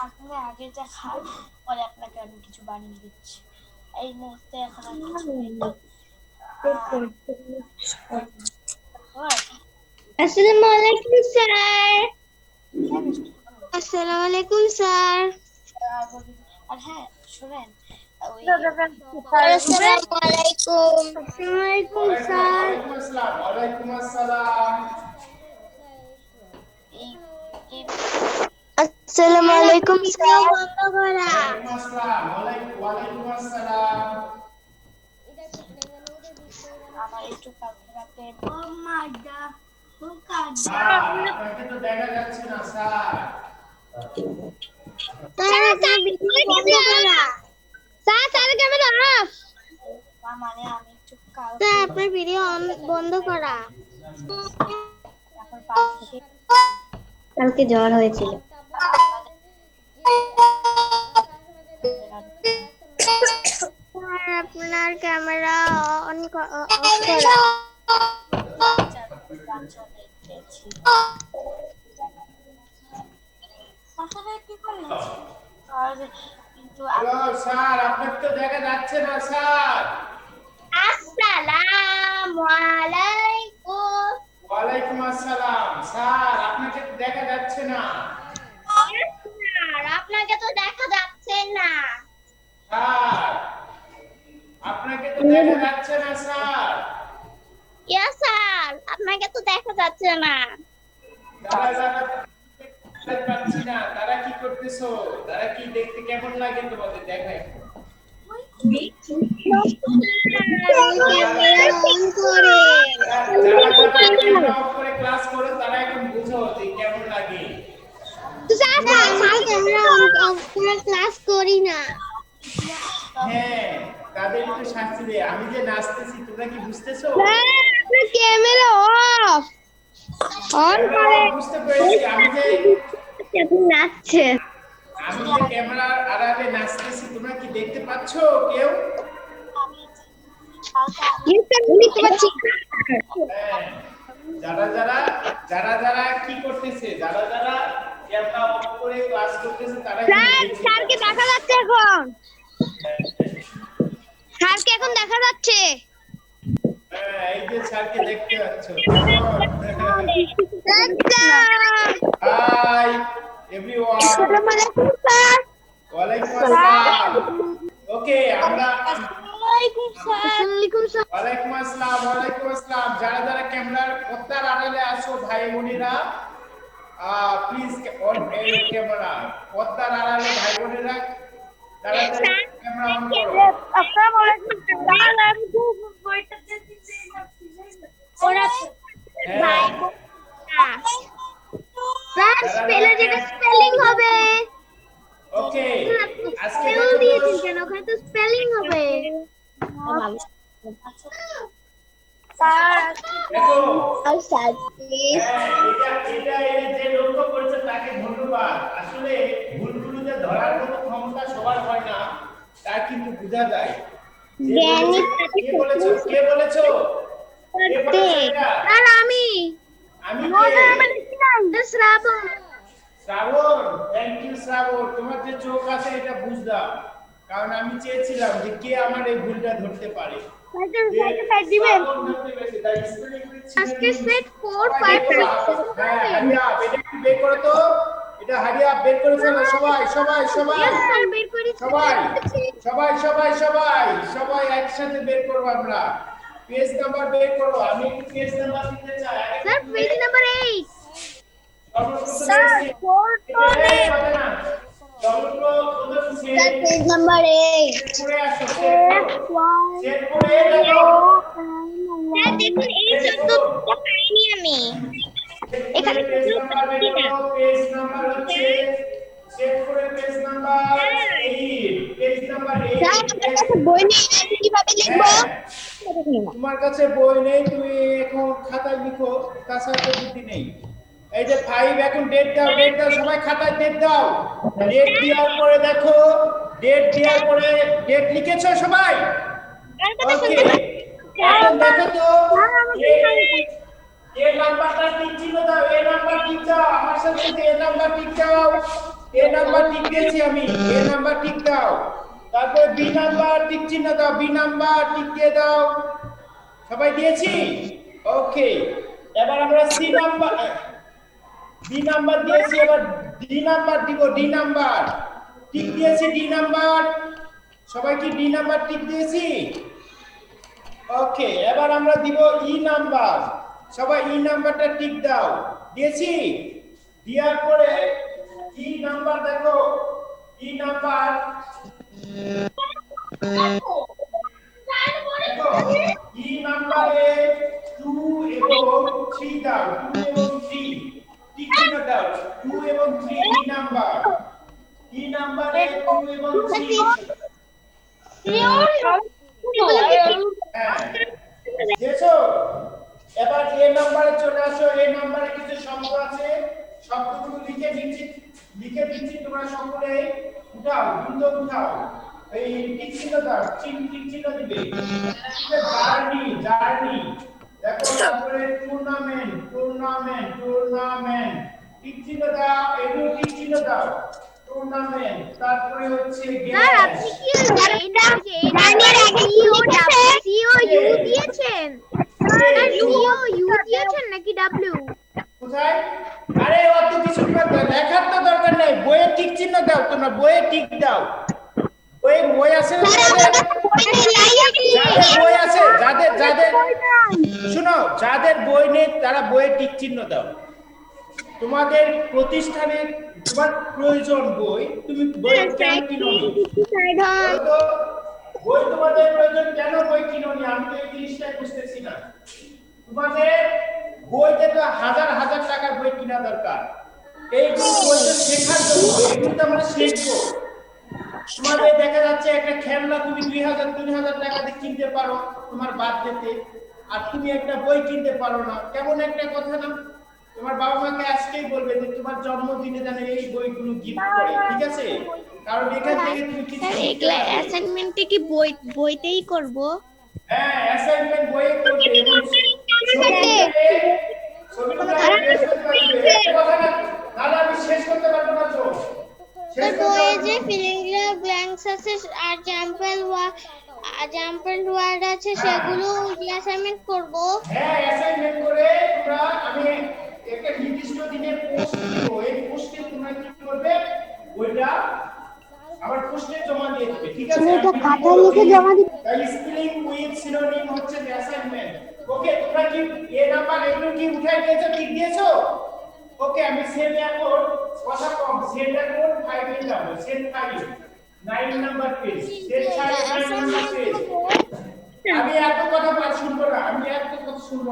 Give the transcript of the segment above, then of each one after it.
আপনি আগে যা খান, পরে আপনাকে আমি কিছু বানিয়ে দিচ্ছি। এই মুহূর্তে এখন আর কিছু নেই। আসসালামু আলাইকুম স্যার। আসসালামু আলাইকুম স্যার। আর হ্যাঁ শোনেন, ওই আসসালামু আলাইকুম। আসসালামু আলাইকুম স্যার। ওয়ালাইকুম আসসালাম। এই এই আসসালামু আলাইকুম স্যার। বন্ধ করা। ওয়ালাইকুম আসসালাম। ওয়ালাইকুম আসসালাম। আমার একটু কালকে রাতে স্যার, আপনাকে তো দেখা যাচ্ছে না স্যার। Sir camera off. মানে আমি একটু স্যার আপনার ভিডিও বন্ধ করা। এখন পাশ থেকে কালকে জ্বর হয়েছিল। স্যার আপনার ক্যামেরা অন করা। আসলে কি করেছি আর কিন্তু হ্যালো স্যার, আপনাকে তো দেখা যাচ্ছে না স্যার। আসসালামু আলাইকুম। ওয়ালাইকুম আসসালাম। স্যার, আপনাকে তো দেখা যাচ্ছে না। স্যার আপনাকে তো দেখা যাচ্ছে না। স্যার, আপনাকে তো দেখা যাচ্ছে না স্যার। ইয়া স্যার আপনাকে তো দেখা যাচ্ছে না। যারা যারা দেখতে পাচ্ছি না, তারা কি করতেছো? তারা কি দেখতে কেমন লাগে তোমাদের দেখাই? ক্যামেরা অন করে। যারা যারা ক্যামেরা অফ করে ক্লাস করো, তারা এখন বুঝো যে কেমন লাগে। স্যার ক্যামেরা অন করে ক্লাস করি না। হ্যাঁ, তাদের একটু শাস্তি দে। আমি যে নাচতেছি, তোমরা কি বুঝতেছো? আপনার ক্যামেরা অফ। অন করে বুঝতে পেরেছি। আপনি নাচছেন। আমি যে ক্যামেরার আড়ালে নাচতেছি, তোমরা কি দেখতে পাচ্ছো কেউ? দেখতে পাচ্ছি। হ্যাঁ, যারা কি করতেছে, যারা ক্যামেরা অফ করে ক্লাস করতেছে, তারা কিন্তু দেখতে স্যারকে দেখা যাচ্ছে এখন। স্যারকে এখন দেখা যাচ্ছে। হ্যাঁ, এই যে স্যারকে দেখতে পাচ্ছ। Hi everyone. আসসালামু আলাইকুম স্যার। ওয়ালাইকুম আসসালাম। ওকে, আমরা আসসালামু আলাইকুম স্যার। ওয়ালাইকুম আসসালাম। যারা ক্যামেরার পর্দার আড়ালে আছো ভাই বোনেরা, প্লিজ অন এর ক্যামেরা। পর্দার আড়ালে ভাই বোনেরা তাড়াতাড়ি ক্যামেরা অন করো। আসসালামু আলাইকুম স্যার। আমি খুব বইটা দেখতেছি। ওরা ভাই বোনেরা। স্যার স্পেলিং হবে। ওকে, আজকে স্পেল দিয়েছেন কেন? ওখানে তো স্পেলিং হবে। দেখো, স্যার প্লিজ। হ্যাঁ, এটা যে লক্ষ্য করেছে তাকে ধন্যবাদ। আসলে ভুলগুলো যে ধরার মতো ক্ষমতা সবার হয় না, তা কিন্তু বোঝা যায়। জ্ঞানী কে বলেছো? কে বলেছো এটা? স্যার আমি আমি শ্রাবণ। শ্রাবণ, থ্যাংক ইউ শ্রাবণ। তোমার যে চোখ আছে এটা বুঝলাম, কারণ আমি চেয়েছিলাম যে কে আমার এই ভুলটা ধরতে পারে। দিবেন শ্রাবণ ধরতে পেরেছে, তাই স্পেলিং আজকে সেট 4 5 হ্যাঁ, হারিয়া এটা একটু বের করো তো। এটা হারিয়া বের করে ফেলো সবাই। স্যার বের করেছি। সবাই একসাথে বের করবো আমরা। পেজ নাম্বার বের করো। আমি একটু পেজ নাম্বার দিতে চাই। Sir page number 8। Sir page number 8। Set করে দেখো। স্যার দেখুন এই শব্দটা পাইনি আমি। এখানে পেজ নাম্বার বের করো। পেজ নাম্বার হচ্ছে সেট করে page number 8। Page number 8। Sir আমার কাছে বই নেই, আমি কিভাবে লিখবো? তোমার কাছে বই নেই, তুমি এখন খাতায় লিখো। তাছাড়া তো বুদ্ধি নেই। এই যে 5 এখন ডেট দাও। সবাই খাতায় ডেট দাও। ডেট দেওয়ার পরে দেখো, ডেট দেওয়ার পরে ডেট লিখেছো সবাই? ওকে, এখন দেখো তো এই নাম্বারটা কি ছিল, দাও এই নাম্বার কি চাও আমার হচ্ছে যে এ নাম্বার টিক দাও, এ নাম্বার টিক দিয়েছি আমি, এ নাম্বার টিক দাও। তারপরে বি নাম্বার টিক চিহ্ন দাও, বি নাম্বার টিক দিয়ে দাও। সবাই দিয়েছি? ওকে, এবার আমরা সি নাম্বার, ডি নাম্বার দিয়েছি, এবার ডি নাম্বার দিব, ডি নাম্বার টিক দিয়েছি, ডি নাম্বার। সবাই কি ডি নাম্বার টিক দিয়েছি? ওকে, এবার আমরা দিব ই নাম্বার। সবাই ই নাম্বারটা টিক দাও, দিয়েছি? দেওয়ার পরে ই নাম্বার দেখো, ই নাম্বার দেখো, ই নাম্বারে 2 এবং 3 দাও, 2 এবং 3 টিক চিহ্ন দাও, 2 এবং 3 ই নাম্বার, ই নাম্বারে 2 এবং 3। দেখো, এবার এ নাম্বারে চলে আসো। এ নাম্বারে কিছু শব্দ আছে, শব্দগুলো লিখে দিচ্ছি, তোমরা সকলে উঠাও, দ্রুত উঠাও। এই টিক চিহ্ন দাও, টিক চিহ্ন দিবে। জার্নি, জার্নি দেখো, তারপরে টুর্নামেন্ট, টুর্নামেন্ট, টুর্নামেন্ট টিক চিহ্ন দাও, এগুলো টিক চিহ্ন দাও, টুর্নামেন্ট। তারপরে হচ্ছে স্যার আপনি কি রানির আগে সিও ইউ দিয়েছেন? স্যার সিও ইউ দিয়েছেন নাকি ডব্লিউ? কোথায়? আরে অত কিছু লেখার তো দরকার নেই, বইয়ে টিক চিহ্ন দাও, তোমরা বইয়ে টিক দাও। বই আছে না? যাদের বই আছে, যাদের শুনো, যাদের বই নেই তারা বইয়ে টিক চিহ্ন দাও। তোমাদের প্রতিষ্ঠানে তোমার প্রয়োজন বই, তুমি বই কেন কিনোনি? বই তোমাদের প্রয়োজন কেন, বই কিনোনি? আমি তো এই জিনিসটাই বুঝতেছি না। তোমাদের বইতে তো হাজার হাজার টাকার বই কিনা দরকার, এইগুলো বইতে শেখার জন্য, এগুলো তো আমরা শিখবো। তোমাদের দেখা যাচ্ছে একটা খেলনা তুমি 2000-3000 টাকা দিয়ে কিনতে পারো তোমার বাজেটে, আর তুমি একটা বই কিনতে পারো না। কেমন একটা কথা না? তোমার বাবা মাকে আজকেই বলবে যে তোমার জন্মদিনে যেন এই বইগুলো গিফট করে, ঠিক আছে? কারণ এখান থেকে তুমি কিছু এগুলা অ্যাসাইনমেন্টে কি বইতেই করব? হ্যাঁ, অ্যাসাইনমেন্ট বইয়ে করবে এবং ছবিটা বের করতে পারবে। একটা কথা না, তাহলে আমি শেষ করতে পারবো না তো। বইয়ে যে ফিলিং ব্ল্যাঙ্কস আছে আর জাম্পল ওয়ার্ড আছে, সেগুলো অ্যাসাইনমেন্ট করব। হ্যাঁ, অ্যাসাইনমেন্ট করে তোমরা, আমি একটা নির্দিষ্ট দিনে পোস্ট দিব, এই পোস্টে তোমরা কি করবে, ওইটা আবার পোস্টে জমা দিয়ে দিবে, ঠিক আছে? এটা খাতায় লিখে জমা দিবে। তাই স্পেলিং উইথ সিনোনিম হচ্ছে অ্যাসাইনমেন্ট। ওকে, তোমরা কি এ নাম্বার এগুলো কি উঠাই দিয়েছো, ঠিক দিয়েছো? ওকে, আমি সেন্ড এখন কথা কম, সেন্ড এখন 5 এ যাব, send 5 9 number page, send 5 9 number page. আমি এত কথা শুনবো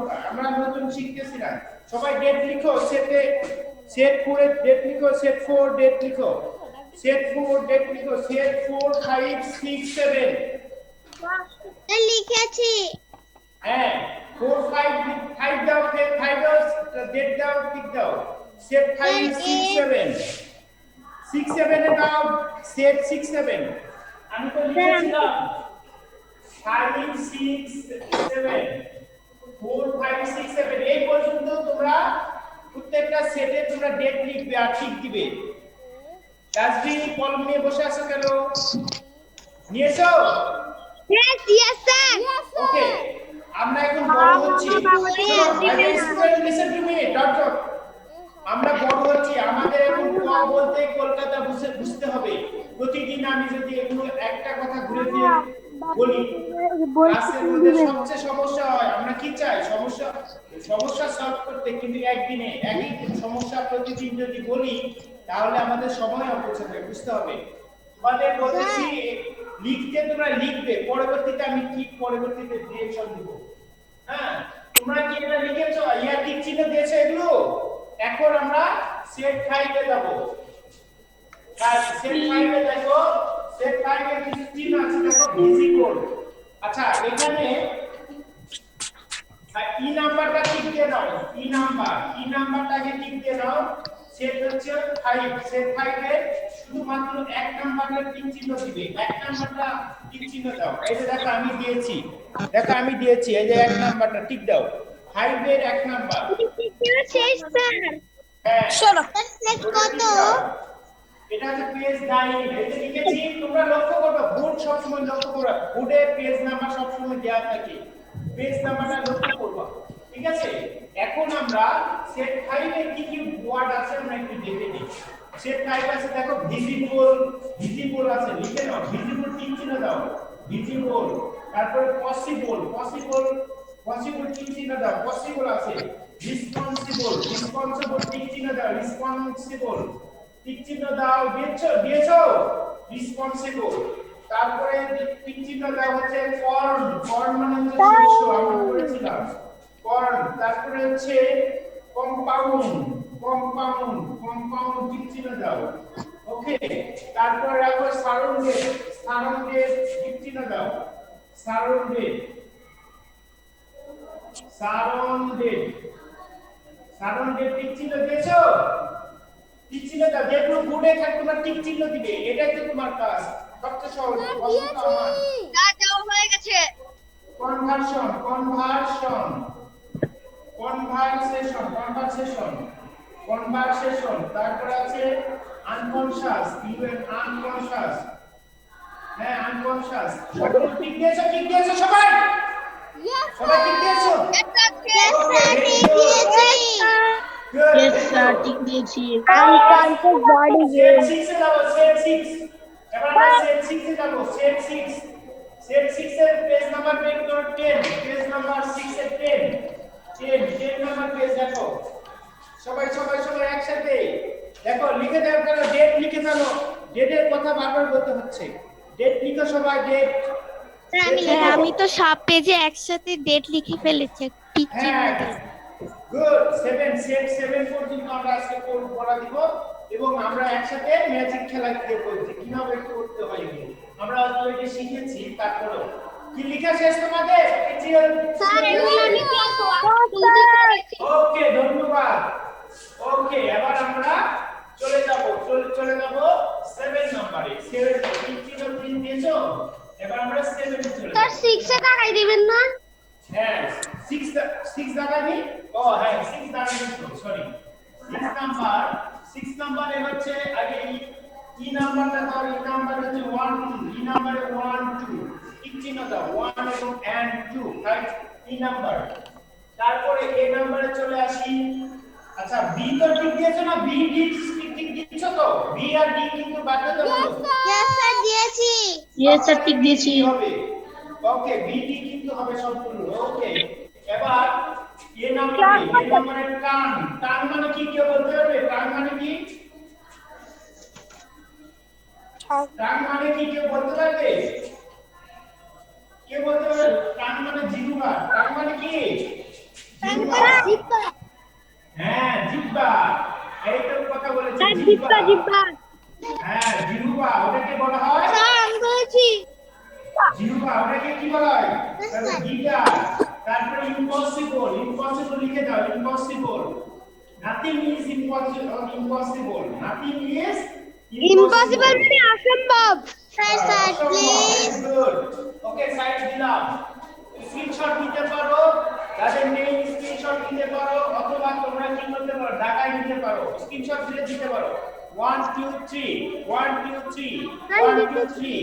না, আমরা নতুন শিখতেছি না। সবাই ডেট লিখো, সেট 4 এর ডেট লিখো, সেট 4 ডেট লিখো, সেট 4 ডেট লিখো, সেট 4 5 6 7 লিখেছি। হ্যাঁ, 4 5 দাও, 5 দাও, ডেট দাও, টিক দাও, সেট 5 6 7 6 7 এ দাও, সেট 6 7 আমি তো লিখেছিলাম 5 6 7 4 5 6 7 এই পর্যন্ত তোমরা প্রত্যেকটা সেটে তোমরা ডেট লিখবে আর টিক দিবে। রাজবি কলম নিয়ে বসে আছো কেন? নিয়েছো? Yes sir. ওকে, আমরা এখন বড় হচ্ছি। লিসেন টু মি, ডট আমরা বড় হচ্ছি, আমাদের এখন ক বলতে কলকাতা বুঝতে হবে। প্রতিদিন আমি যদি এগুলো একটা কথা ঘুরে ফিরে বলি, ক্লাসের মধ্যে সবচেয়ে সমস্যা হয়। আমরা কি চাই? সমস্যা সলভ করতে, কিন্তু একদিনে একই সমস্যা প্রতিদিন যদি বলি তাহলে আমাদের সময় অপচয় হবে, বুঝতে হবে। তোমাদের বলতেছি লিখতে, তোমরা লিখবে, পরবর্তীতে আমি কি পরবর্তীতে ডিরেকশন দেব। হ্যাঁ, তোমরা কি এটা লিখেছো? ইয়া টিক চিহ্ন দিয়েছো এগুলো। এখন আমরা সেট 5 এ যাব। সেট 5 এ দেখো, সেট 5 এর কিছু চিহ্ন আছে, দেখো ইজি কোড। আচ্ছা, এখানে ই নাম্বারটা টিক দিয়ে দাও, ই নাম্বারটাকে টিক দিয়ে দাও। সেট হচ্ছে 5, সেট 5 এর শুধুমাত্র এক নাম্বারটা টিক চিহ্ন দিবে, এক নাম্বারটা টিক চিহ্ন দাও। এই যে দেখো আমি দিয়েছি, এই যে এক নাম্বারটা টিক দাও, 5 এর এক নাম্বার। শেষ স্যার। হ্যাঁ শোনো সেট কত? এটা হচ্ছে পেজ 9 এই যে লিখেছি তোমরা লক্ষ্য করবে বোর্ড সব সময় লক্ষ্য করবে বোর্ডে পেজ নাম্বার সব সময় দেওয়া থাকে পেজ নাম্বারটা লক্ষ্য করবে ঠিক আছে এখন আমরা সেট 5 এর কি কি ওয়ার্ড আছে আমরা একটু দেখে নিই সেট 5 আছে দেখো ভিজিবল আছে লিখে নাও ভিজিবল টিক চিহ্ন দাও ভিজিবল তারপরে পসিবল টিক চিহ্ন দাও পসিবল আছে রেসপন্সিবল টিক চিহ্ন দাও রেসপন্সিবল টিক চিহ্ন দাও দিয়েছো রেসপন্সিবল তারপরে টিক চিহ্ন দাও হচ্ছে ফর্ম মানে হচ্ছে শস্য আমরা করেছিলাম ফর্ম তারপরে হচ্ছে কম্পাউন্ড টিক চিহ্ন দাও ওকে তারপরে রাখো সারাউন্ডেড টিক চিহ্ন দাও সারাউন্ডেড টিক চিহ্ন দিয়েছো টিক চিহ্ন দাও যেগুলো বোর্ডে থাকে তোমরা টিক চিহ্ন দিবে এটাই তো তোমার কাজ সবচেয়ে সহজ দাও হয়ে গেছে। কনভারসেশন তারপর আছে আনকনশাস হ্যাঁ আনকনশাস সবাই ঠিক দিয়েছো সবাই সবাই ঠিক দিয়েছো Yes sir, ঠিক দিয়েছি। সেট 6 এ যাবো সেট 6 এবার আমরা সেট 6 এ যাবো সেট 6 এর পেজ নাম্বার বের করো 10 পেজ নাম্বার 6 এর 10 নাম্বার পেজ দেখো সবাই একসাথে দেখো লিখে দাও কারণ ডেট লিখে ফেলো ডেটের কথা বারবার বলতে হচ্ছে ডেট লিখো সবাই ডেট আমি তো সব পেজে একসাথে ডেট লিখে ফেলেছি টিক চিহ্ন দিয়ে। গুড 7 সেট 7 পর্যন্ত আমরা আজকে পড়া দিব এবং আমরা একসাথে ম্যাজিক খেলা দিয়ে বলছি কিভাবে করতে হয় এগুলো আমরা অলরেডি শিখেছি তারপরে কি লেখা শেষ তোমাদের স্যার এগুলো আমি ওকে ধন্যবাদ ওকে এবার আমরা চলে যাব 7 নম্বরে 7 তিন দিয়েছো এবার আমরা 7 এ চলে যাব স্যার 6 এ টাকাই দিবেন না? হ্যাঁ 6 দাগানি ও হ্যাঁ 6 দাগানি সরি 6 নাম্বারে হচ্ছে আগে ই নাম্বারটা দাও ই নাম্বার হচ্ছে 1 2 ই নাম্বারে 1 2 ঠিক চিহ্ন দাও 1 এবং এন্ড 2 রাইট ই নাম্বার তারপরে এ নাম্বারে চলে আসি আচ্ছা বি তো ঠিক দিয়েছো না বি ঠিক দিয়েছো তো বি আর ডি কিন্তু বাধ্যতামূলক ইয়েস স্যার দিয়েছি। Yes sir, ঠিক দিয়েছি। হবে ওকে বি ডি কিন্তু হবে সম্পূর্ণ ওকে এবার এ নাম্বারে টান মানে কি কেউ বলতে পারবে টান মানে কি টান মানে কি কেউ বলতে পারবে কে বলতে পারবে টান মানে জিহ্বা টান মানে কি জিহ্বা। হ্যাঁ জিহ্বা এই তো কথা বলেছি জিহ্বা। হ্যাঁ জিহ্বা ওটাকে বলা হয় স্যার আমি বলেছি। জিহ্বা ওটাকে কি বলা হয় তাহলে গিটার তারপরে ইম্পসিবল লিখে দাও impossible nothing is impossible nothing is impossible মানে অসম্ভব। Sir please. ওকে সাইড দিলাম স্ক্রিনশট নিতে পারো যাদের নেই স্ক্রিনশট নিতে পারো অথবা তোমরা কি করতে পারো ঢাকায় নিতে পারো স্ক্রিনশট দিতে পারো 1 2 3 1 2 3 1 2 3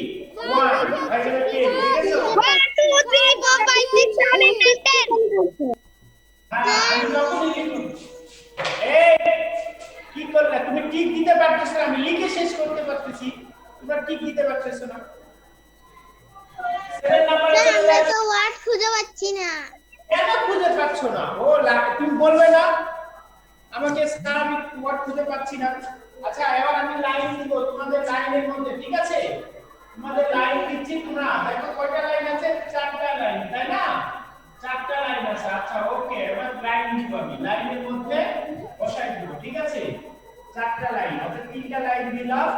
1 ভাই এটা কি দেখেছো 1 2 3 4 5 6 7 8 10 হ্যাঁ আমি যখনই লিখুন এই কি করলে তুমি টিক দিতে পারতেছ না আমি লিখে শেষ করতে পারতেছি তোমরা টিক দিতে পারতেছ না 7 নাম্বারে আমরা তো ওয়ার্ড খুঁজে পাচ্ছি না। কেন খুঁজে পাচ্ছ না ও তুমি বলবে না আমাকে স্যার আমি ওয়ার্ড খুঁজে পাচ্ছি না আচ্ছা এবার আমি লাইন দিব তোমাদের লাইনের মধ্যে ঠিক আছে তোমাদের লাইন দিচ্ছি তোমরা দেখো কয়টা লাইন আছে চারটা লাইন তাই না চারটা লাইন আছে আচ্ছা ওকে এবার লাইন দিব আমি লাইনের মধ্যে বসাই দিব ঠিক আছে চারটা লাইন অর্থাৎ তিনটা লাইন দিলাম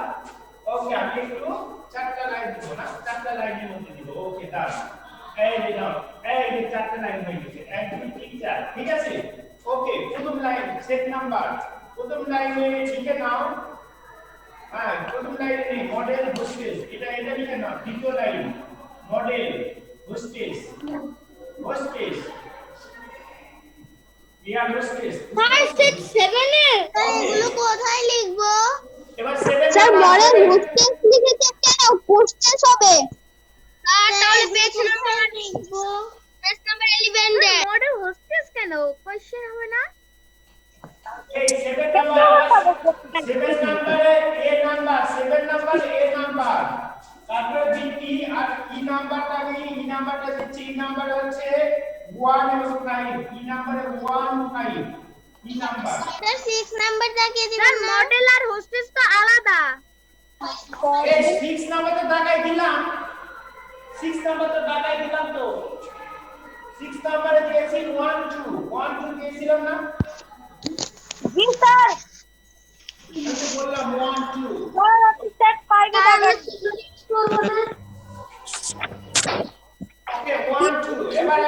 ওকে আমি একটু চারটা লাইন দিব না চারটা লাইনের মধ্যে দিব ওকে দাঁড়া এই দিলাম এই যে চারটা লাইন হয়ে গেছে 1 2 3 4 ঠিক আছে ওকে প্রথম লাইন সেট নাম্বার প্রথম লাইনে লিখে নাও হ্যাঁ প্রথম লাইনে মডেল হোস্টেস এটা লিখে নাও দ্বিতীয় line model hostess air hostess. First set 7 এ এগুলো কোথায় লিখবো? এবার 7 স্যার মডেল হোস্টেস লিখেছে কেন? হোস্টেস হবে। তাহলে পেজ নাম্বার লিখবো। পেজ নাম্বার 11 দে। মডেল হোস্টেস কেন? কোশ্চেন হবে না? এই 7 নাম্বার 7 নাম্বারে এ নাম্বার 7 নাম্বার এ নাম্বার তারপরে বি আর ই নাম্বারটা আমি ই নাম্বারটা দিচ্ছি ই নাম্বার হচ্ছে 1 এবং 5 ই নাম্বারে 1 5 ই নাম্বার স্যার 6 নাম্বারটা কে দিবেন? স্যার মডেল আর হোস্টেস তো আলাদা। এই 6 নাম্বার তো দাগাই দিলাম 6 নাম্বার তো দাগাই দিলাম তো 6 নাম্বারে দিয়েছি 1 2 1 2 দিয়েছিলাম না জি স্যার। আমি তো বললাম 1 2 স্যার আপনি সেট 5 এ দেখান। ওকে 1 2 এবার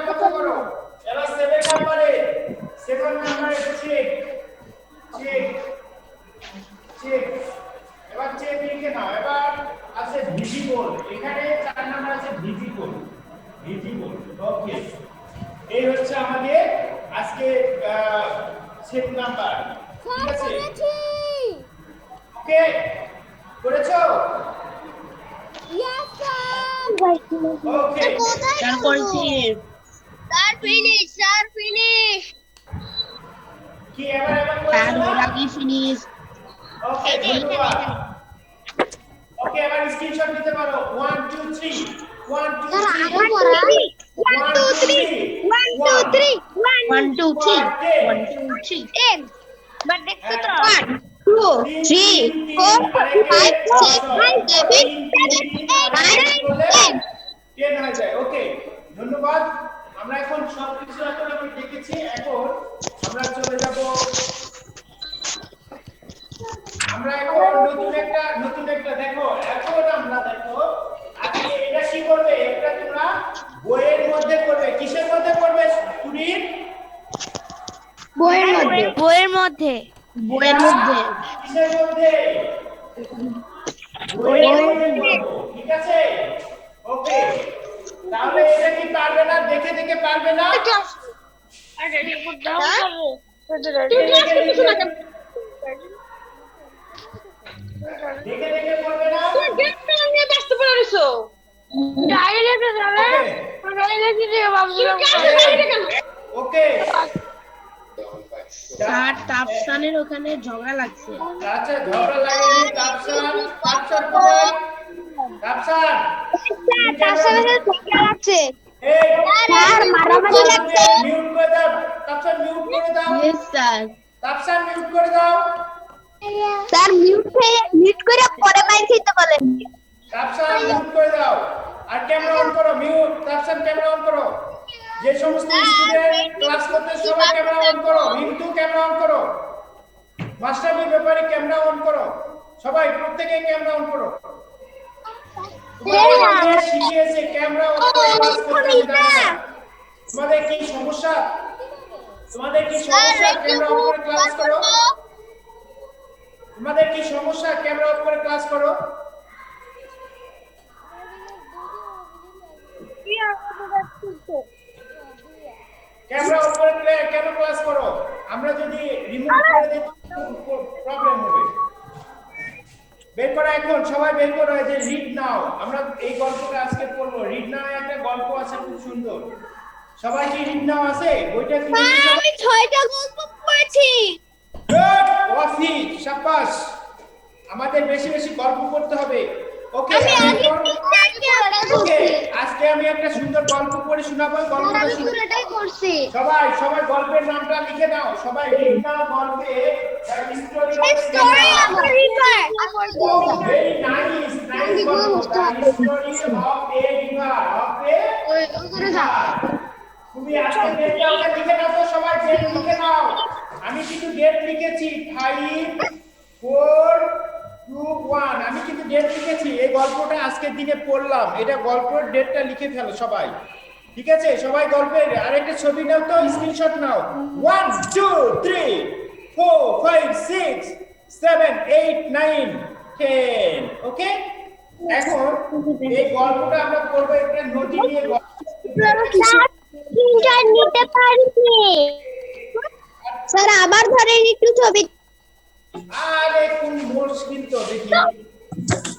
কত করো এবার 7 নাম্বারে চেক চেক এবার চেক লিখে নাও এবার আছে ভিজিবল এখানে 4 নাম্বার আছে ভিজিবল ওকে এই হচ্ছে আমাদের আজকে 7 নাম্বার ঠিক আছে ওকে করেছো ইয়েস স্যার। ওকে কোথায় স্যার করছি। Sir finish. কি এবার স্যার করেছো ওরা কি ফিনিশ? ওকে ধন্যবাদ ওকে এবার স্ক্রিনশট নিতে পারো 1 2 3 1 2 স্যার 3 আগে পড়া 1 2 3 1 2 3 1 2 3 10 বাট দেখছো তো 1 2 3 4 5 6 7 8 10 হয়ে যায় ওকে ধন্যবাদ আমরা এখন সবকিছু এখন আমি দেখেছি এখন আমরা চলে যাব আমরা এখন নতুন একটা দেখো এখন আমরা দেখো আজকে এটা কি করবে এটা তোমরা বইয়ের মধ্যে করবে কিসের মধ্যে করবে স্টুডেন্ট বইয়ের মধ্যে কিসের মধ্যে বইয়ের মধ্যে করবো, ঠিক আছে ওকে তাহলে এটা কি পারবে না দেখে দেখে পারবে না দেখে দেখে করবে না ওকে স্যার তাপসানের ওখানে ঝগড়া লাগছে। আচ্ছা ঝগড়া লাগেনি তাপসান কোথায় তাপসান এই স্যার মারামারি লাগছে। মিউট করে দাও তাপসান মিউট করে দাও ইয়েস স্যার। তাপসান মিউট করে দাও স্যার মিউট করে পরে মাইক দিতে বলেন। তাপসান মিউট করে দাও আর ক্যামেরা অন করো মিউট তাপসান ক্যামেরা অন করো যে সমস্ত স্টুডেন্ট ক্লাস করতে সবাই ক্যামেরা অন করো মিন্টু ক্যামেরা অন করো মাস্টারমির ব্যাপারে ক্যামেরা অন করো সবাই প্রত্যেকই ক্যামেরা অন করো তোমাদের শিখিয়েছে ক্যামেরা অন করে ক্লাস করতে জানো না তোমাদের কি সমস্যা ক্যামেরা অন করে ক্লাস করো তোমাদের কি সমস্যা ক্যামেরা অন করে ক্লাস করো ক্যামেরা অন করে কেন ক্লাস করো আমরা যদি রিমুভ করে দিই প্রবলেম হবে বের করো এখন সবাই বের করো এই যে রিড নাও আমরা এই গল্পটা আজকে পড়বো রিড নাও একটা গল্প আছে খুব সুন্দর সবাই কি রিড নাও আছে বইটা কি আমি 6টা গল্প পড়েছি। গুড ওয়াফি শাবাশ আমাদের বেশি বেশি গল্প করতে হবে ওকে ওকে আজকে আমি একটা সুন্দর গল্প পড়ে শোনাবো গল্পটা আমি শুনে পুরোটাই করছি। সবাই গল্পের নামটা লিখে দাও সবাই রিড নাও গল্পে story of the river. Very nice গল্প স্টোরি অফ এ রিভার তুমি আজকে ডেটটা লিখে নাও তো সবাই ডেট লিখে নাও আমি কিন্তু ডেট লিখেছি 5 4 2 1 আমি কিন্তু ডেট লিখেছি এই গল্পটা আজকের দিনে পড়লাম এটা গল্পের ডেটটা লিখে ফেলো সবাই ঠিক আছে সবাই গল্পের আরেকটা ছবি নাও তো স্ক্রিনশট নাও 1 2 3 4 5 6 7 8 9 10 ওকে এখন এই গল্পটা আমরা পড়বো একটা নদী নিয়ে গল্প নিতে পারিনি। স্যার আবার ধরেন একটু ছবি। আরে কোন মুশকিল তো দেখি।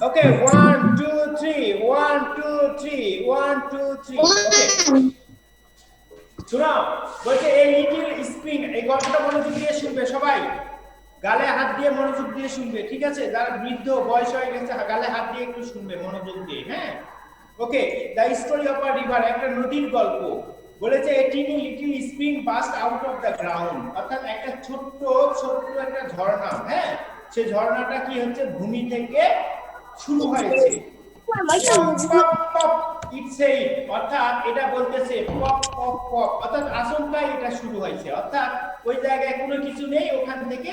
ওকে 1 2 3 1 2 3 1 2 3 ওকে শোনো বলছে এই লিটল স্প্রিং এই গল্পটা মনোযোগ দিয়ে শুনবে সবাই গালে হাত দিয়ে মনোযোগ দিয়ে শুনবে ঠিক আছে যারা বৃদ্ধ বয়স হয়ে গেছে গালে হাত দিয়ে একটু শুনবে মনোযোগ দিয়ে হ্যাঁ okay the story of a river একটা নদীর গল্প বলেছে a tiny little spring burst out of the ground অর্থাৎ একটা ছোট্ট একটা ঝর্ণা হ্যাঁ সেই ঝর্ণাটা কি হচ্ছে ভূমি থেকে শুরু হয়েছে অর্থাৎ এটা বলতেছে পপ পপ পপ অর্থাৎ আচমকাই এটা শুরু হয়েছে অর্থাৎ ওই জায়গায় কোনো কিছু নেই ওখান থেকে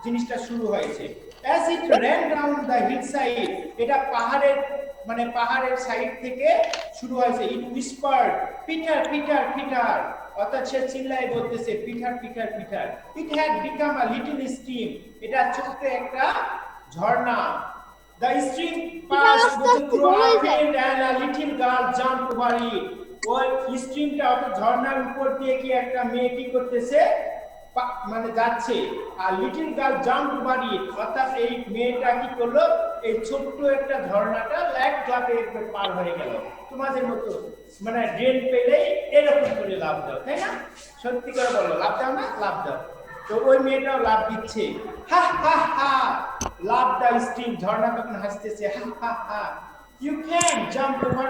জিনিসটা শুরু হয়েছে as it ran down the hillside এটা পাহাড়ের সাইড থেকে শুরু হয়েছে it whispered Peter Peter Peter অর্থাৎ সে চিল্লায় বলতেছে Peter Peter Peter it had become a little stream এটা ছোট্ট একটা ঝর্ণা the stream passed through a field and a little girl jumped over it ওই স্ট্রিমটা অর্থাৎ ঝর্ণার উপর দিয়ে কি একটা মেয়ে কি করতেছে মানে যাচ্ছে আর little girl jump over it অর্থাৎ এই মেয়েটা কি করলো এই ছোট্ট একটা ঝর্ণাটা লাইক ক্লাবে একবার পার হয়ে গেল তোমাদের মতো মানে ড্রেন পেলেই এরকম করে লাভ দাও তাই না সত্যি করে বলো লাভ দাও না লাভ দাও তো ওই মেয়েটাও লাভ দিচ্ছে হা হা হা লাভ দা স্ট্রিম ঝর্ণা তখন হাসতেছে হা হা হা You can jump over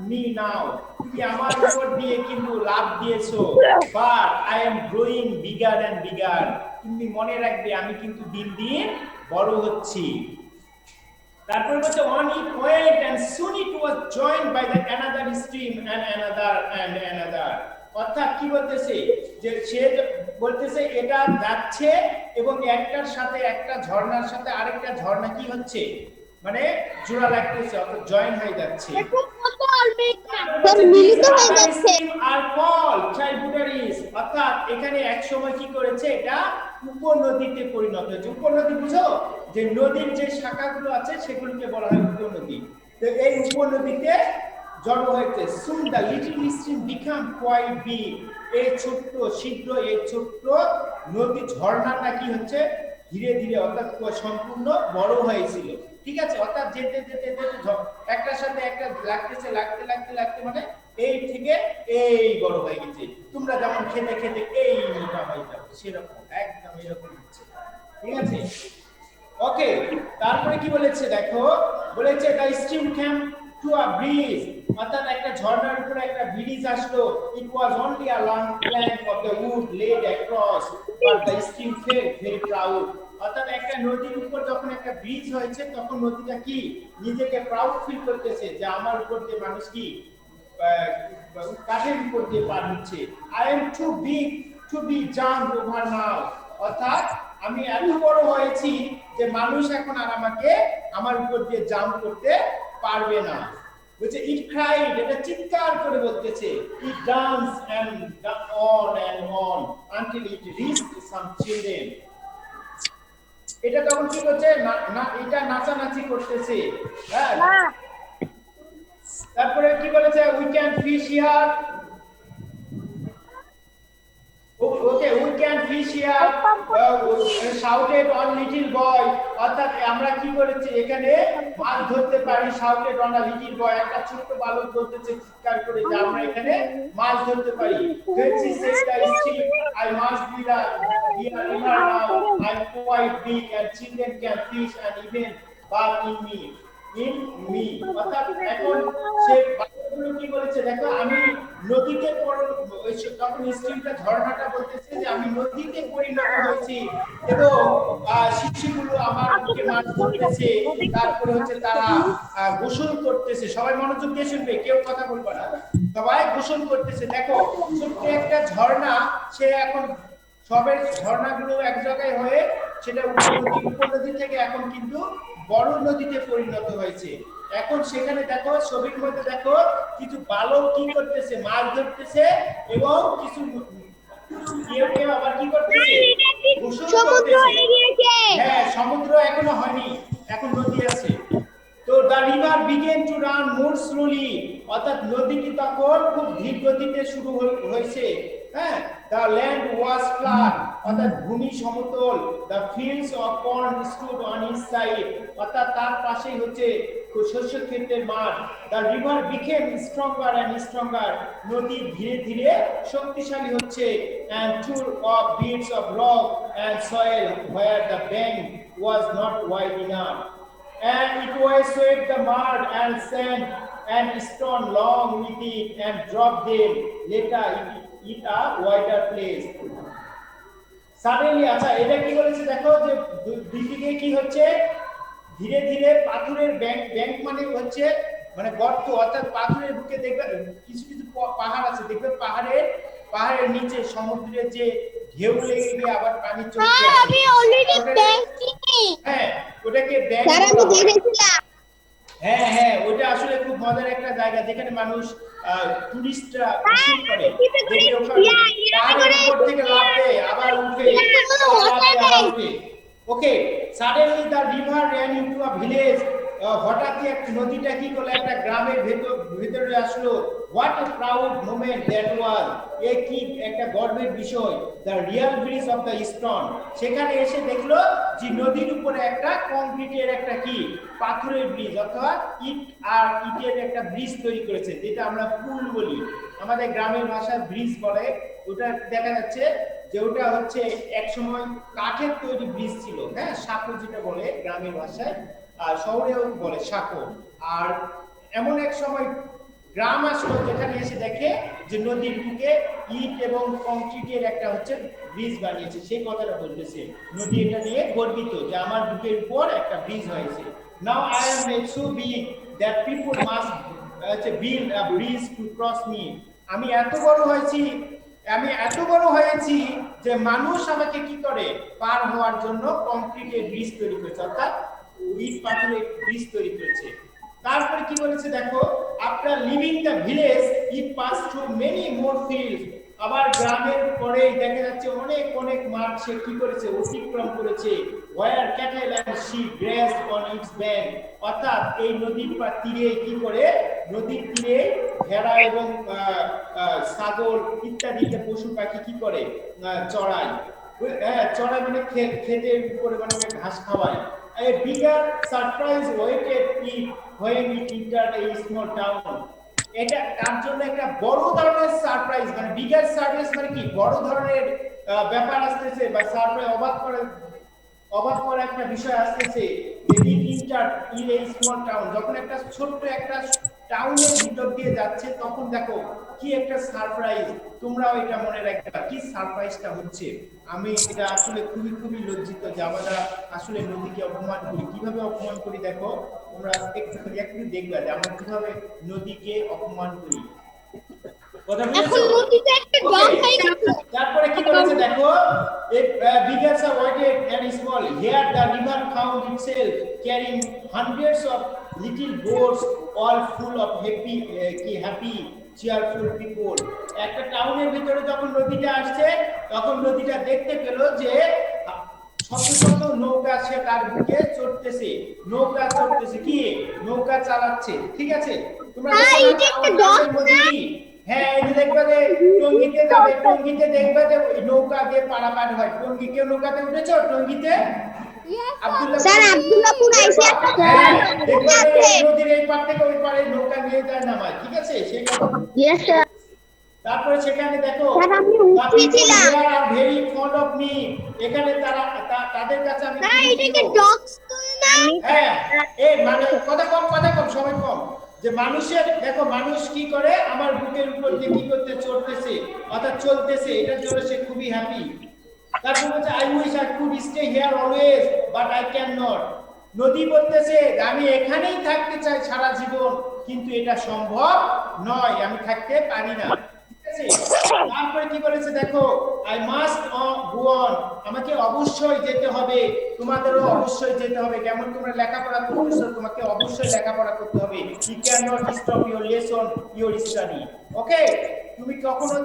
me now. তুমি আমার উপর দিয়ে কিন্তু লাভ দিয়েছো but I am growing bigger and bigger. তুমি মনে রাখবে আমি কিন্তু দিন দিন বড় হচ্ছি তারপর বলছে on it went and soon it was joined by the another stream and another অর্থাৎ কি বলতেছে যে সে বলতেছে এটা যাচ্ছে এবং একটার সাথে একটা ঝর্ণার সাথে আরেকটা ঝর্ণা কি হচ্ছে মানে জোড়া লাগতেছে অর্থাৎ জয়েন হয়ে যাচ্ছে মিলিত হয়ে যাচ্ছে আর কল ট্রাইবুটারিজ অর্থাৎ এখানে এক সময় কি করেছে এটা উপনদীতে পরিণত হয়েছে উপনদী বুঝো যে নদীর যে শাখাগুলো আছে সেগুলোকে বলা হয় উপনদী তো এই উপনদীতে জন্ম হয়েছে soon the little stream become quite big এই ছোট্ট শীঘ্র এই ছোট্ট নদী ঝর্ণাটা কি হচ্ছে ধীরে ধীরে অর্থাৎ সম্পূর্ণ বড় হয়েছিল ঠিক আছে অর্থাৎ যেতে যেতে যেতে একটার সাথে একটা লাগতে মানে এই থেকে এই বড় হয়ে গেছে তোমরা যেমন খেতে খেতে এই মোটা হয়ে যাবে সেরকম একদম এরকম হচ্ছে ঠিক আছে ওকে তারপরে কি বলেছে দেখো বলেছে the stream came to a bridge অর্থাৎ একটা ঝর্ণার উপরে একটা ব্রিজ আসলো it was only a long plank of the wood laid across but the stream felt very proud অর্থাৎ একটা নদীর উপর যখন একটা ব্রিজ হয়েছে তখন নদীটা কি নিজেকে প্রাউড ফিল করতেছে যে আমার উপর দিয়ে মানুষ কি কাঠের উপর দিয়ে পার হচ্ছে I am too big to be jumped over now অর্থাৎ আমি এত বড় হয়েছি যে মানুষ এখন আর আমাকে আমার উপর দিয়ে জাম্প করতে পারবে না বলছে it cried এটা চিৎকার করে বলতেছে it danced and on until it reached some children এটা তখন কি করছে না এটা নাচানাচি করতেছে হ্যাঁ তারপরে কি বলেছে we can fish here okay we can fish here shouted on little boy অর্থাৎ আমরা কি করেছি এখানে মাছ ধরতে পারি shouted on a little boy একটা ছোট বালক বলতেছে চিৎকার করে যে আমরা এখানে মাছ ধরতে পারি when she said the stream I must be the river now I'm quite big and children can fish and even bathe in me অর্থাৎ এখন সে বালকগুলো কি বলেছে দেখো আমি নদীতে তখন স্ট্রিমটা ঝর্ণাটা বলতেছে যে আমি নদীতে পরিণত হয়েছি এবং শিশুগুলো আমার বুকে মাছ ধরতেছে তারপরে হচ্ছে তারা গোসল করতেছে সবাই মনোযোগ দিয়ে শুনবে কেউ কথা বলবে না সবাই গোসল করতেছে দেখো ছোট্ট একটা ঝর্ণা সে এখন সবের ঝর্ণাগুলো এক জায়গায় হয়ে সেটা উপনদী থেকে এখন কিন্তু বড় নদীতে পরিণত হয়েছে এখন সেখানে দেখো ছবির মধ্যে দেখো কিছু বালক কি করতেছে মাছ ধরতেছে এবং কিছু কেউ আবার কি করতেছে সমুদ্র হয়ে গিয়েছে হ্যাঁ সমুদ্র এখনো হয়নি এখন নদী আছে তো the river began to run more slowly অর্থাৎ নদীটি তখন খুব ধীর গতিতে শুরু হয়েছে হ্যাঁ the land was flat অর্থাৎ ভূমি সমতল, the fields of corn stood on his side, অর্থাৎ তার পাশেই হচ্ছে শস্য ক্ষেতের মাঠ, the river became stronger and stronger, নদী ধীরে ধীরে শক্তিশালী হচ্ছে, and two of beads of rock and soil where the bank was not wide enough, and it was swept the mud and sand and stone along with it and dropped them later it a wider place. Suddenly আচ্ছা এটা কি বলেছে দেখো যে দুই দিকে কি হচ্ছে ধীরে ধীরে পাথরের ব্যাংক মানে হচ্ছে মানে গর্ত, অর্থাৎ পাথরের বুকে দেখবে কিছু কিছু পাহাড় আছে, দেখবে পাহাড়ের নিচে সমুদ্রের যে ঢেউ লেগে গিয়ে আবার পানি চলে আসে। আমি অলরেডি দেখছি। হ্যাঁ ওটাকে ব্যাংক স্যার আমি দেখেছিলাম। হ্যাঁ ওটা আসলে খুব মজার একটা জায়গা যেখানে মানুষ টুরিস্টরা ভিজিট করে, দেখে ওখানে পাহাড়ের উপর থেকে লাফ দেয় আবার উঠে okay. Suddenly the river ran into a village, হঠাৎই এক নদীটা কি করলো একটা গ্রামের ভেতরে আসলো। What a proud moment that was, এ কি একটা গর্বের বিষয়। The real bridge of the stone, সেখানে এসে দেখলো যে নদীর উপরে একটা কংক্রিটের একটা কি পাথরের ব্রিজ অথবা ইট আর ইটের একটা ব্রিজ তৈরি করেছে, যেটা আমরা পুল বলি, আমাদের গ্রামের ভাষায় ব্রিজ বলে। ওটা দেখা যাচ্ছে যে ওটা হচ্ছে এক সময় কাঠের তৈরি ব্রিজ ছিল, হ্যাঁ সাঁকো যেটা বলে গ্রামের ভাষায়, আর শহরেও বলে সাঁকো। আর এমন এক সময় গ্রাম আসলো যেখানে এসে দেখে যে নদীর বুকে ইট এবং কংক্রিটের একটা হচ্ছে ব্রিজ বানিয়েছে, সেই কথাটা বলতেছে। নদী এটা নিয়ে গর্বিত যে আমার বুকের উপর একটা ব্রিজ হয়েছে। Now I am made so big that people must build a bridge to cross me, আমি এত বড় হয়েছি যে মানুষ আমাকে কি করে পার হওয়ার জন্য কংক্রিটের ব্রিজ তৈরি করেছে, অর্থাৎ ইট পাথরের ব্রিজ তৈরি করেছে। তারপরে কি বলেছে দেখো, after leaving the village it pass through many more fields, আবার গ্রামের পরে দেখা যাচ্ছে অনেক মাঠ সে কি করেছে অতিক্রম করেছে। Where cattle and sheep grazed on its bank, অর্থাৎ এই নদীর তীরে কি করে নদীর তীরে ভেড়া এবং ছাগল ইত্যাদি পশু পাখি কি করে চড়ায়, চড়াই মানে ক্ষেতের উপরে মানে ঘাস খাওয়ায়। A bigger surprise waited it when it entered a small town, এটা তার জন্য একটা বড় ধরনের সারপ্রাইজ, মানে বিগার সারপ্রাইজ মানে কি বড় ধরনের ব্যাপার আসতেছে বা সারপ্রাইজ অবাক করা একটা বিষয় আসতেছে। স্মল টাউন, যখন একটা ছোট্ট একটা টাউনের ভিতর দিয়ে যাচ্ছে তখন দেখো কি একটা সারপ্রাইজ। তোমরাও এটা মনে রাখবে কি সারপ্রাইজটা হচ্ছে। আমি এটা আসলে খুবই লজ্জিত যে আমরা আসলে নদীকে অপমান করি। কিভাবে অপমান করি দেখো, তোমরা একটু দেখবে যে আমরা কিভাবে নদীকে অপমান করি। এখন নদীতে একটা ডক হয়ে গেছে। তারপরে কি বলেছে দেখো, biggest are wide and small, here the river found itself carrying hundreds of little boats all full of happy cheerful people. একটা টাউনের ভিতরে যখন নদীটা আসছে তখন নদীটা দেখতে পেল যে শত নৌকা সে তার বুকে চড়তেছে, কি নৌকা চালাচ্ছে, ঠিক আছে। তোমরা হ্যাঁ এই যে দেখবে যে টঙ্গিতে দেখবে যে নৌকা দিয়ে পারাপার হয়। কেউ নৌকাতে উঠেছো টঙ্গিতে? আব্দুল্লাহপুর আইছে নদীর এই পার থেকে ওই পারে নৌকা নিয়ে যায় নামায়, ঠিক আছে। তারপরে সেখানে দেখো ভেরি ফন্ড অফ মি, এখানে তাদের কাছে আমি হ্যাঁ এই মানে কথা কম সময় কম, যে মানুষের দেখো মানুষ কি করে আমার বুকের উপর দিয়ে কি করতে চড়তেছে অর্থাৎ চলতেছে, এটার জন্য সে খুবই হ্যাপি। তারপর বলছে I wish I could stay here always but I can not, নদী বলতেছে আমি এখানেই থাকতে চাই সারা জীবন কিন্তু এটা সম্ভব নয়, আমি থাকতে পারি না, ঠিক আছে। তারপরে কি বলেছে দেখো, আই মাস্ট গো অন, আমাকে অবশ্যই যেতে হবে, তোমাদেরও অবশ্যই যেতে হবে। যেমন তোমরা লেখাপড়া করতেছো তোমাকে অবশ্যই লেখাপড়া করতে হবে। You can not stop your lesson your study, okay.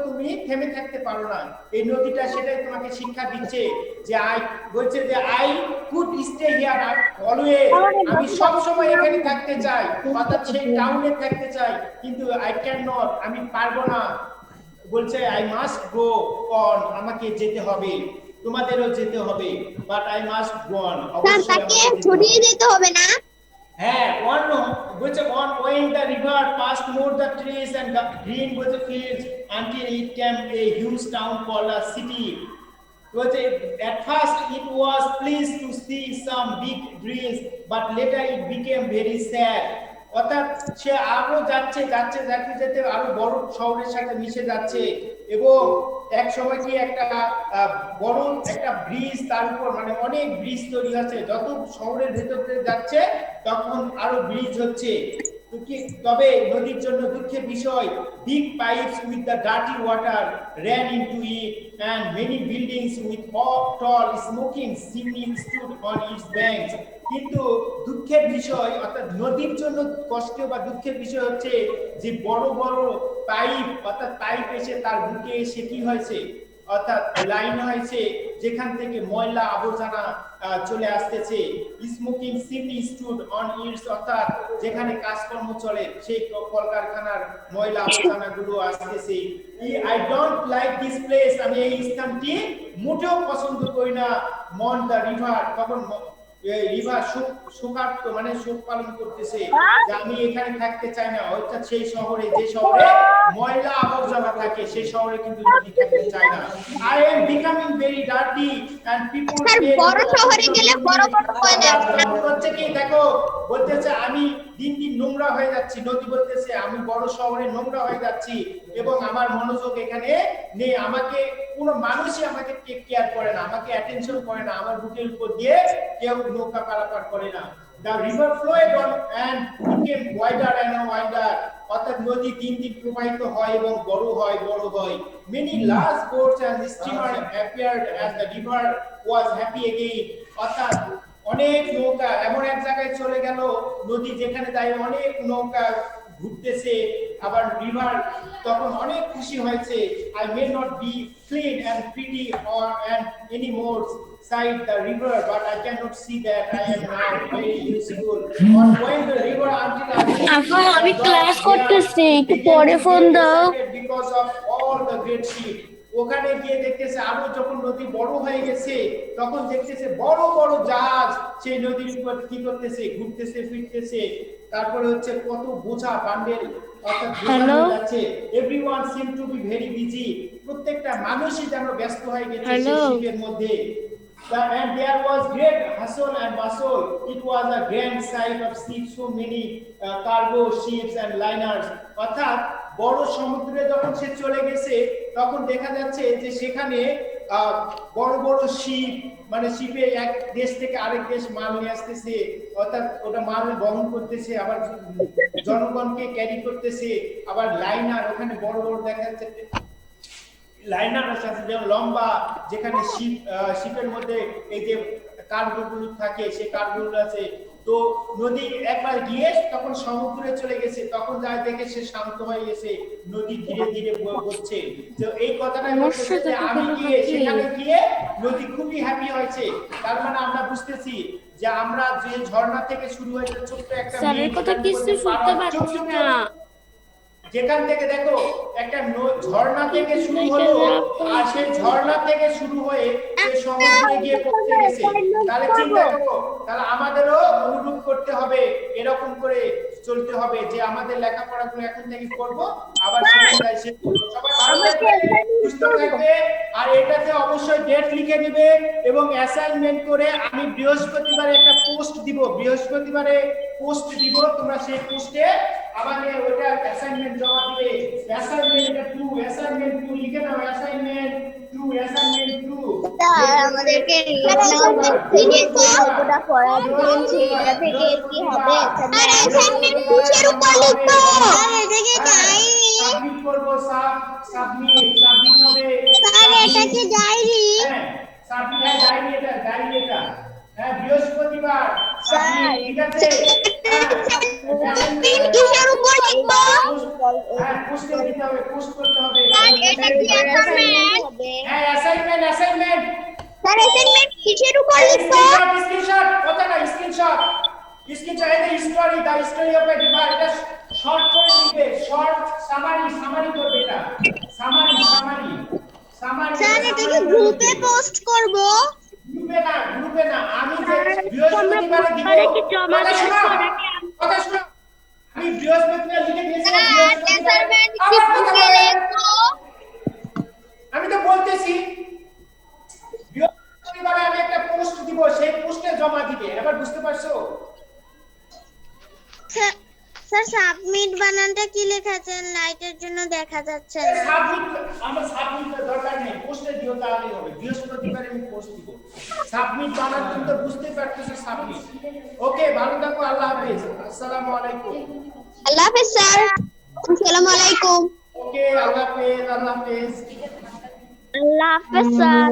তুমি থেমে থাকতে পারো না। এই নদীটা সেটাই তোমাকে শিক্ষা দিচ্ছে যে I could stay here always, আমি সব সময় এখানে থাকতে চাই অর্থাৎ সেই টাউনে থাকতে চাই কিন্তু আই ক্যান নট, আমি পারবো না। বলছে আই মাস্ট গো অন, আমাকে যেতে হবে। তোমাদেরও যেতে হবে, but I must go on. Sir তাকে ছড়িয়ে দিতে হবে না? হ্যাঁ, on when the river passed more the trees and the green was the fields until it came a huge town called a city. At first it was pleased to see some big trees, but later it became very sad. অর্থাৎ সে আরো যাচ্ছে যাচ্ছে যাচ্ছে যেতে আরো বড় শহরের সাথে মিশে যাচ্ছে, এবং এক সময় কি একটা বড় একটা ব্রিজ, তার উপর মানে অনেক ব্রিজ তৈরি হচ্ছে, যত শহরের ভেতর দিয়ে যাচ্ছে তখন আরো ব্রিজ হচ্ছে। তবে নদীর জন্য দুঃখের বিষয়, big pipes with the dirty water ran into it and many buildings with tall smoking chimneys stood on its banks. কিন্তু দুঃখের বিষয় অর্থাৎ নদীর জন্য কষ্ট বা দুঃখের বিষয় হচ্ছে যে বড় বড় পাইপ অর্থাৎ পাইপ এসে তার বুকে এসে কি হয়েছে, অর্থাৎ লাইন হয়েছে যেখান থেকে ময়লা আবর্জনা চলে আসতেছে। Smoking chimney stood on it's, অর্থাৎ যেখানে কাজকর্ম চলে সেই কলকারখানার ময়লা আবর্জনাগুলো আসতেছে। I don't like this place, আমি এই স্থানটি মোটেও পছন্দ করি না। মন দ্য রিভার, তখন রিভার শোকার্ত মানে শোক পালন করতেছে যে আমি এখানে থাকতে চাই না। অর্থাৎ সেই শহরে, যে শহরে ময়লা আবর্জনা থাকে সেই শহরে কিন্তু নদী থাকতে চায় না। I am becoming very dirty and people বড় শহরে গেলে বড় বড় ময়লা হচ্ছে কি দেখো, বলতেছে আমি দিন দিন নোংরা হয়ে যাচ্ছি। নদী বলতেছে আমি বড় শহরে নোংরা হয়ে যাচ্ছি এবং আমার মনোযোগ এখানে নেই, আমাকে কোনো মানুষই আমাকে টেক কেয়ার করে না, আমাকে অ্যাটেনশন করে না, আমার বুকের উপর দিয়ে কেউ নৌকা পারাপার করে না। The river flowed on and became wider and wider, অর্থাৎ নদী দিন দিন প্রবাহিত হয় এবং বড় হয় বড় হয়। Many large boats and steamers appeared and the river was happy again, অর্থাৎ অনেক নৌকা এমন এক জায়গায় চলে গেল, নদী যেখানে যায় অনেক নৌকা ঘুরতেছে, আবার রিভার তখন অনেক খুশি হয়েছে। I may not be clean and pretty or and anymore side the river, but I cannot see that I am now very useful. On going the river until এখন আমি ক্লাস করতেছি, একটু পরে ফোন দাও। because of all the great ship. ওখানে গিয়ে দেখতেছে আরো যখন নদী বড় হয়ে গেছে তখন দেখতেছে বড় বড় জাহাজ সেই নদীর উপর কি করতেছে, ঘুরতেছে ফিরতেছে। তারপরে হচ্ছে কত বোঝা বান্ডেল অর্থাৎ বোঝা যাচ্ছে। Everyone seem to be very busy, প্রত্যেকটা মানুষই যেন ব্যস্ত হয়ে গেছে সেই শিপের মধ্যে। And there was great hustle and bustle. It was a grand sight of seeing so many cargo ships and liners. অর্থাৎ বড় সমুদ্রে যখন সে চলে গেছে তখন দেখা যাচ্ছে যে সেখানে বড় বড় শিপ মানে শিপে এক দেশ থেকে আরেক দেশ মাল নিয়ে আসতেছে, অর্থাৎ ওটা মাল বহন করতেছে, আবার জনগণকে ক্যারি করতেছে। আবার লাইনার ওখানে বড় বড় দেখা যাচ্ছে লাইনার আছে যেমন লম্বা, যেখানে শিপের মধ্যে এই যে কার্গোগুলো থাকে সেই কার্গোগুলো আছে। তো নদী একবার গিয়ে তখন সমুদ্রে চলে গেছে, তখন যা দেখে সে শান্ত হয়ে গেছে, নদী ধীরে ধীরে বইছে। তো এই কথাটা বলতেছে যে আমি গিয়ে সেখানে গিয়ে নদী খুবই হ্যাপি হয়েছে। তার মানে আমরা বুঝতেছি যে আমরা যে ঝর্ণা থেকে শুরু হয়েছে ছোট্ট একটা স্যারের কথা কিছু শুনতে পাচ্ছি না। যেখান থেকে দেখো একটা ঝর্ণা থেকে শুরু হলো আর সেই ঝর্ণা থেকে শুরু হয়ে সেই সমুদ্রে গিয়ে পৌঁছে গেছে। তাহলে চিন্তা করো, তাহলে আমাদেরও অনুরূপ করতে হবে, এরকম করে চলতে হবে যে আমাদের লেখাপড়াগুলো এখন থেকে করব, আবার সবাই ভালো থাকবে, সুস্থ থাকবে। আর এটাতে অবশ্যই ডেট লিখে দিবে এবং অ্যাসাইনমেন্ট করে আমি বৃহস্পতিবারে একটা পোস্ট দিব, বৃহস্পতিবারে পোস্ট দিব, তোমরা সেই পোস্টে আমাদের ওটা অ্যাসাইনমেন্ট জমা দিবে। অ্যাসাইনমেন্ট 2 অ্যাসাইনমেন্ট 2 লিখে নাও, অ্যাসাইনমেন্ট 2 অ্যাসাইনমেন্ট 2। স্যার আমাদেরকে ওটা পড়া দিয়েছে, এটা থেকে কি হবে? স্যার অ্যাসাইনমেন্ট কিসের উপর লিখবো? স্যার এটাকে ডায়েরি সাবমিট করব, সাবমিট হবে। স্যার এটা কি ডায়েরি? হ্যাঁ সাবমিট ডায়েরি, এটা ডায়েরি এটা। হ্যাঁ বৃহস্পতিবার সাবমিট, ঠিক আছে? কিসের উপর লিখবো? হ্যাঁ পোস্টে দিতে হবে, পোস্ট করতে হবে। স্যার এটা কি অ্যাসাইনমেন্ট? হ্যাঁ অ্যাসাইনমেন্ট স্যার অ্যাসাইনমেন্ট কিসের উপর লিখবো? স্ক্রিনশট কথা না, স্ক্রিনশট এই the story of A river, এটা শর্ট করে দিবে, শর্ট সামারি করবে, এটা সামারি স্যার এটা কি গ্রুপে পোস্ট করব? গ্রুপে না আমি যে বৃহস্পতিবারে দিব কথা শোনো কথা শোনো আমি বৃহস্পতিবার লিখে দিয়েছিলাম আমি তো বলতেছি বৃহস্পতিবারে আমি একটা পোস্ট দিব সেই পোস্টে জমা দিবে এবার বুঝতে পারছো স্যার সাবমিট বানানটা কি লেখাছেন? লাইটের জন্য দেখা যাচ্ছে না। সাবমিট আমার সাবমিট দরকার নেই পোস্টে দিও তাহলেই হবে বৃহস্পতিবারে আমি পোস্ট দিব সাবমিট বানান তুমি তো বুঝতেই পারতেছো সাবমিট ওকে ভালো থাকো আল্লাহ হাফেজ আসসালামু আলাইকুম আল্লাহ হাফেজ স্যার। আসসালামু আলাইকুম। ওকে আল্লাহ হাফেজ আল্লাহ হাফেজ স্যার।